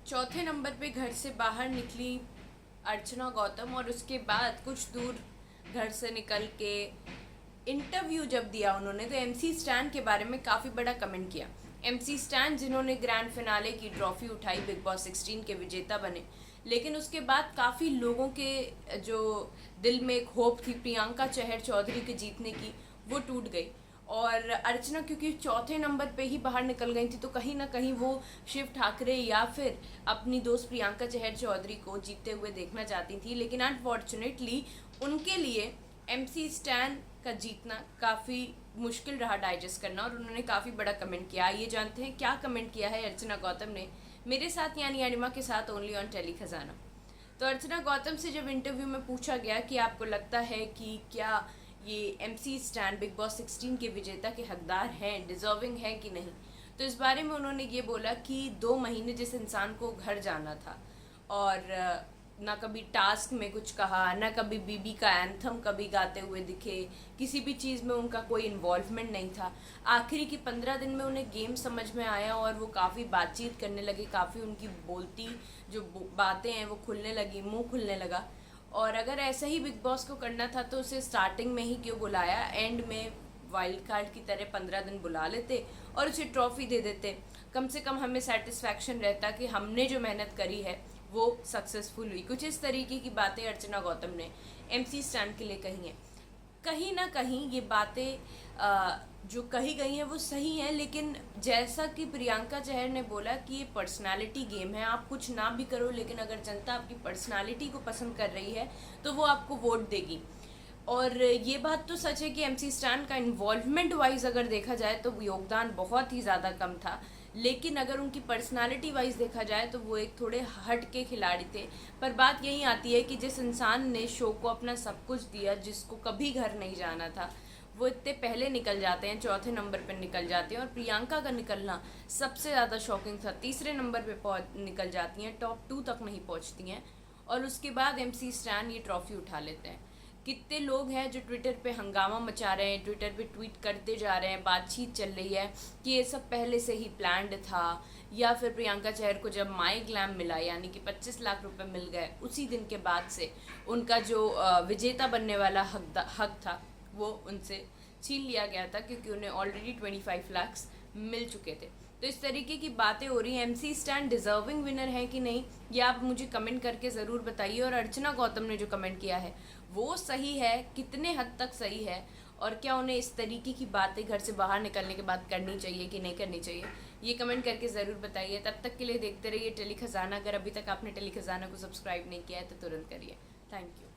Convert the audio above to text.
चौथे नंबर पे घर से बाहर निकली अर्चना गौतम और उसके बाद कुछ दूर घर से निकल के इंटरव्यू जब दिया उन्होंने तो एमसी स्टैन के बारे में काफ़ी बड़ा कमेंट किया। एमसी स्टैन जिन्होंने ग्रैंड फिनाले की ट्रॉफी उठाई, बिग बॉस 16 के विजेता बने, लेकिन उसके बाद काफ़ी लोगों के जो दिल में एक होप थी प्रियंका चहर चौधरी के जीतने की, वो टूट गई। और अर्चना क्योंकि चौथे नंबर पे ही बाहर निकल गई थी तो कहीं ना कहीं वो शिव ठाकरे या फिर अपनी दोस्त प्रियंका चहर चौधरी को जीतते हुए देखना चाहती थी, लेकिन अनफॉर्चुनेटली उनके लिए एमसी स्टैन का जीतना काफ़ी मुश्किल रहा डाइजेस्ट करना और उन्होंने काफ़ी बड़ा कमेंट किया। ये जानते हैं क्या कमेंट किया है अर्चना गौतम ने मेरे साथ यानी अनिमा के साथ ओनली ऑन टेली खजाना। तो अर्चना गौतम से जब इंटरव्यू में पूछा गया कि आपको लगता है कि क्या ये एमसी स्टैन बिग बॉस 16 के विजेता के हकदार हैं, डिजर्विंग है कि नहीं, तो इस बारे में उन्होंने ये बोला कि 2 महीने जिस इंसान को घर जाना था और ना कभी टास्क में कुछ कहा, ना कभी बीबी का एंथम कभी गाते हुए दिखे, किसी भी चीज़ में उनका कोई इन्वॉल्वमेंट नहीं था। आखिरी की 15 दिन में उन्हें गेम समझ में आया और वो काफ़ी बातचीत करने लगे, काफ़ी उनकी बोलती जो बातें हैं वो खुलने लगी, मुंह खुलने लगा। और अगर ऐसा ही बिग बॉस को करना था तो उसे स्टार्टिंग में ही क्यों बुलाया, एंड में वाइल्ड कार्ड की तरह 15 दिन बुला लेते और उसे ट्रॉफी दे देते। कम से कम हमें सेटिस्फैक्शन रहता कि हमने जो मेहनत करी है वो सक्सेसफुल हुई। कुछ इस तरीके की बातें अर्चना गौतम ने एमसी स्टैंड के लिए कही हैं। कहीं ना कहीं ये बातें जो कही गई हैं वो सही हैं, लेकिन जैसा कि प्रियंका चहर ने बोला कि ये पर्सनालिटी गेम है, आप कुछ ना भी करो लेकिन अगर जनता आपकी पर्सनालिटी को पसंद कर रही है तो वो आपको वोट देगी। और ये बात तो सच है कि एमसी स्टैन का इन्वॉल्वमेंट वाइज अगर देखा जाए तो योगदान बहुत ही ज़्यादा कम था, लेकिन अगर उनकी पर्सनालिटी वाइज देखा जाए तो वो एक थोड़े हट के खिलाड़ी थे। पर बात यही आती है कि जिस इंसान ने शो को अपना सब कुछ दिया, जिसको कभी घर नहीं जाना था, वो इतने पहले निकल जाते हैं, चौथे नंबर पर निकल जाते हैं। और प्रियंका का निकलना सबसे ज़्यादा शॉकिंग था, तीसरे नंबर पे निकल जाती हैं, टॉप 2 तक नहीं पहुंचती हैं और उसके बाद एमसी स्टैन ये ट्रॉफी उठा लेते हैं। कितने लोग हैं जो ट्विटर पे हंगामा मचा रहे हैं, ट्विटर पे ट्वीट करते जा रहे हैं, बातचीत चल रही है कि ये सब पहले से ही प्लान्ड था, या फिर प्रियंका चहर को जब माई ग्लैम मिला यानी कि 25 लाख रुपए मिल गए, उसी दिन के बाद से उनका जो विजेता बनने वाला हक था वो उनसे छीन लिया गया था, क्योंकि उन्हें ऑलरेडी 25 लाख मिल चुके थे। तो इस तरीके की बातें हो रही हैं। एमसी स्टैन डिजर्विंग विनर है कि नहीं, ये आप मुझे कमेंट करके ज़रूर बताइए। और अर्चना गौतम ने जो कमेंट किया है वो सही है, कितने हद तक सही है, और क्या उन्हें इस तरीके की बातें घर से बाहर निकलने के बाद करनी चाहिए कि नहीं करनी चाहिए, ये कमेंट करके ज़रूर बताइए। तब तक के लिए देखते रहिए टेली खजाना। अगर अभी तक आपने टेली खजाना को सब्सक्राइब नहीं किया है तो तुरंत करिए। Thank you.